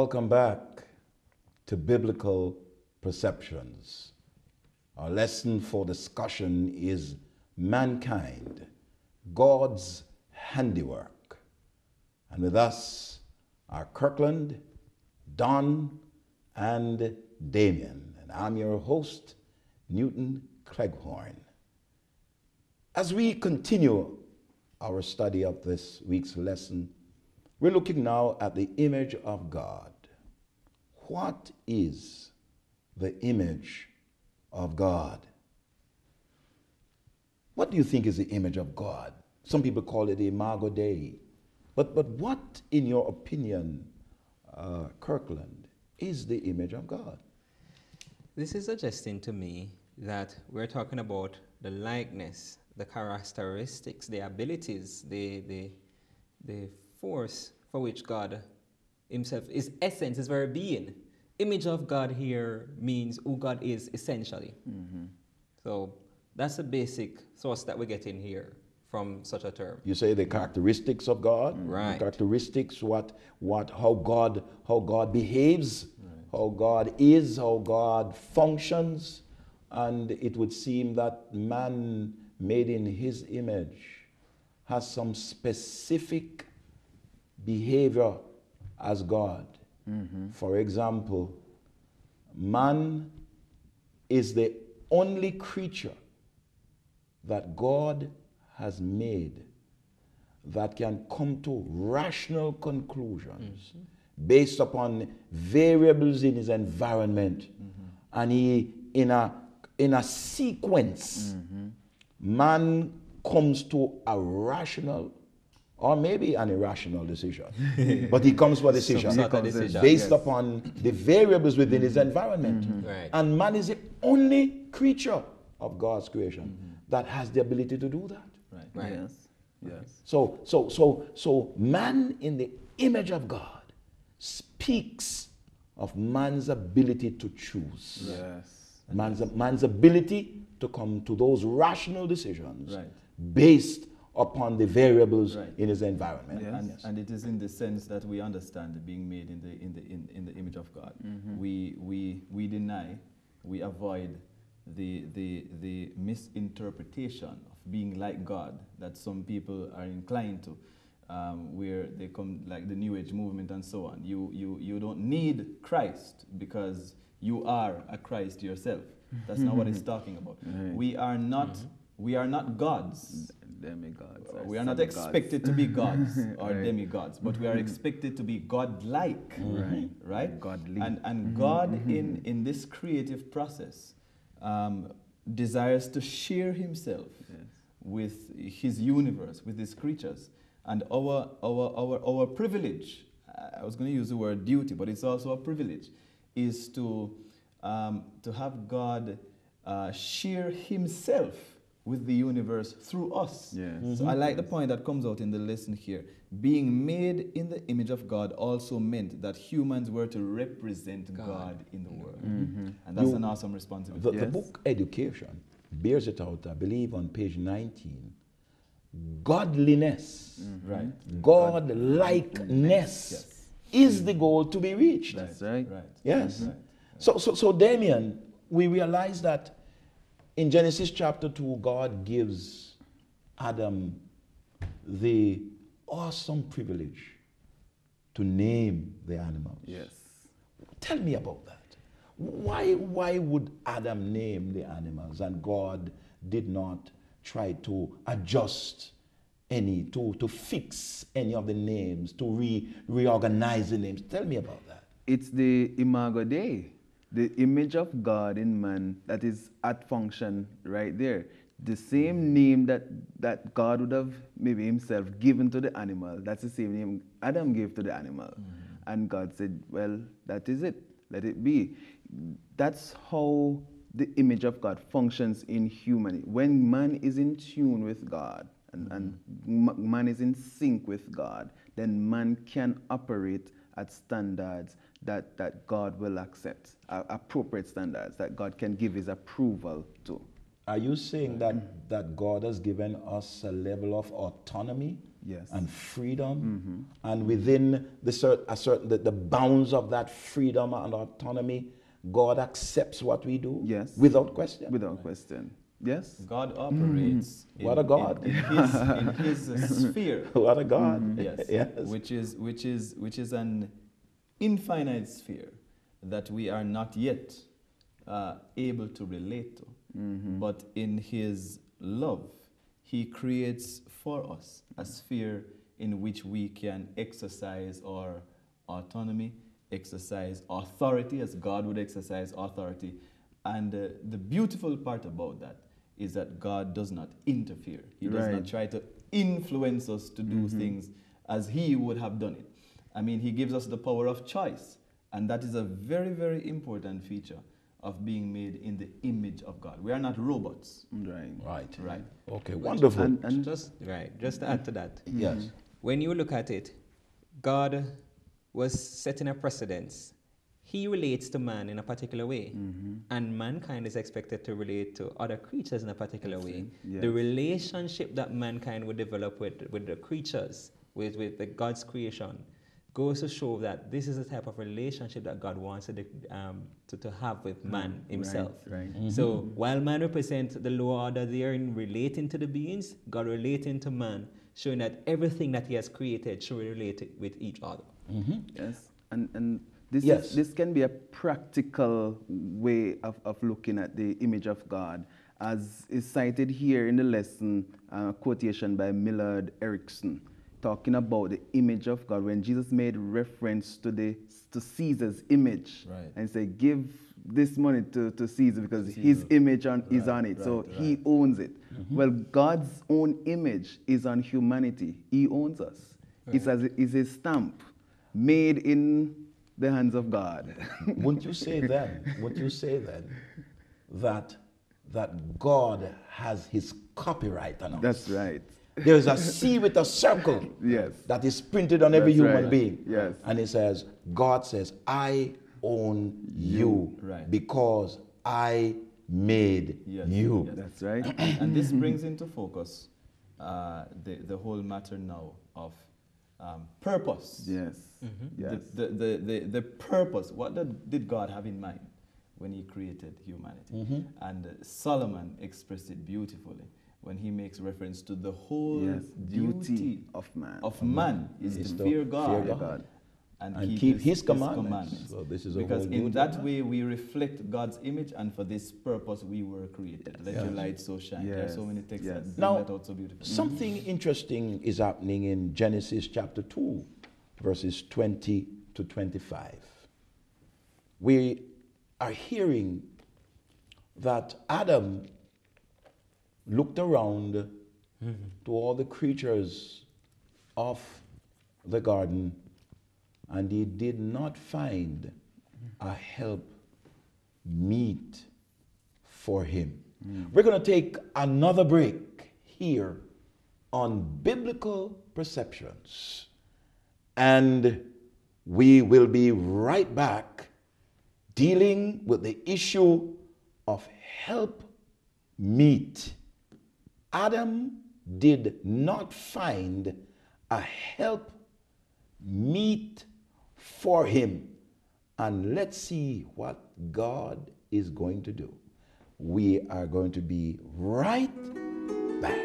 Welcome back to Biblical Perceptions. Our lesson for discussion is mankind, God's handiwork. And with us are Kirkland, Don, and Damion. And I'm your host, Newton Cleghorne. As we continue our study of this week's lesson, we're looking now at the image of God. What is the image of God? What do you think is the image of God? Some people call it Imago Dei. But what, in your opinion, Kirkland, is the image of God? This is suggesting to me that we're talking about the likeness, the characteristics, the abilities, the force for which God himself, his essence, his very being. Image of God here means who God is essentially. Mm-hmm. So that's the basic source that we get in here from such a term. You say the characteristics of God, right? The characteristics, how God behaves, right, how God is, how God functions, and it would seem that man made in his image has some specific behavior as God. Mm-hmm. For example, man is the only creature that God has made that can come to rational conclusions, mm-hmm, based upon variables in his environment, mm-hmm, and he in a sequence, mm-hmm, man comes to a rational or maybe an irrational decision. But he comes for a decision, based, yes, upon the variables within, mm-hmm, his environment. Mm-hmm. Right. And man is the only creature of God's creation, mm-hmm, that has the ability to do that. Right. Right. Yes. Yes. So man in the image of God speaks of man's ability to choose. Yes. Man's ability to come to those rational decisions, right, based upon the variables, right, in his environment. Yes. And it is in the sense that we understand being made in the image of God. Mm-hmm. We deny, we avoid the misinterpretation of being like God that some people are inclined to, where they come like the New Age movement and so on. You don't need Christ because you are a Christ yourself. That's not what it's talking about. Right. We are not, mm-hmm, we are not gods. Demigods. We are not expected to be gods or right, demigods, but we are expected to be God-like, mm-hmm, right? Godly. And mm-hmm, God, mm-hmm, in this creative process desires to share himself, yes, with his universe, with his creatures. And our privilege, I was going to use the word duty, but it's also a privilege, is to have God share himself with the universe through us. Yes. Mm-hmm. So I like the point that comes out in the lesson here. Being made in the image of God also meant that humans were to represent God in the world. Mm-hmm. And that's an awesome responsibility. The book Education bears it out, I believe, on page 19. Godliness, mm-hmm, right, God-likeness, yes, is the goal to be reached. That's right. Right. Yes. Mm-hmm. Right. So Damion, we realize that in Genesis chapter 2, God gives Adam the awesome privilege to name the animals. Yes. Tell me about that. Why would Adam name the animals and God did not try to adjust any, to fix any of the names, to reorganize the names? Tell me about that. It's the Imago Dei. The image of God in man that is at function right there. The same name that God would have maybe himself given to the animal, that's the same name Adam gave to the animal. Mm-hmm. And God said, well, that is it. Let it be. That's how the image of God functions in humanity. When man is in tune with God and man is in sync with God, then man can operate at standards that God will accept, appropriate standards that God can give his approval to. Are you saying that God has given us a level of autonomy Yes. and freedom, and within the bounds of that freedom and autonomy, God accepts what we do. Yes. Without question. Without question. Yes. God operates What a God. in his sphere. What a God. Yes. Yes. Which is an infinite sphere that we are not yet able to relate to. But in his love, he creates for us a sphere in which we can exercise our autonomy, exercise authority as God would exercise authority. And the beautiful part about that is that God does not interfere. He does not try to influence us to do things as he would have done it. I mean, he gives us the power of choice. And that is a very, very important feature of being made in the image of God. We are not robots. Right. Okay, wonderful. And just to add to that. Yes. When you look at it, God was setting a precedence. He relates to man in a particular way, and mankind is expected to relate to other creatures in a particular way. Yes. The relationship that mankind would develop with the creatures, with the God's creation, goes to show that this is the type of relationship that God wants to have with man himself. So while man represents the lower order there in relating to the beings, God relating to man, showing that everything that he has created should relate with each other. Yes. And this can be a practical way of looking at the image of God, as is cited here in the lesson, quotation by Millard Erickson, talking about the image of God. When Jesus made reference to Caesar's image, and said, give this money to Caesar because his image is on it, so he owns it. Well, God's own image is on humanity. He owns us. It's a stamp made in the hands of God. Wouldn't you say then that God has his copyright on us? That's right. There's a C with a circle that is printed on every human being. Yes. And it says, God says, I own you because I made you. That's right. And this brings into focus the whole matter now of purpose. Yes. Yes. The purpose. What did God have in mind when he created humanity? And Solomon expressed it beautifully when he makes reference to the whole duty of man. Is to fear God. And keep his commandments. So this is because in that way we reflect God's image, and for this purpose we were created. Let your light so shine. There are so many texts that bring that out so beautifully. Something interesting is happening in Genesis chapter 2, verses 20 to 25. We are hearing that Adam looked around to all the creatures of the garden, and he did not find a help meet for him. We're going to take another break here on biblical perceptions, and we will be right back dealing with the issue of help meet. Adam did not find a help meet for him. And let's see what God is going to do. We are going to be right back.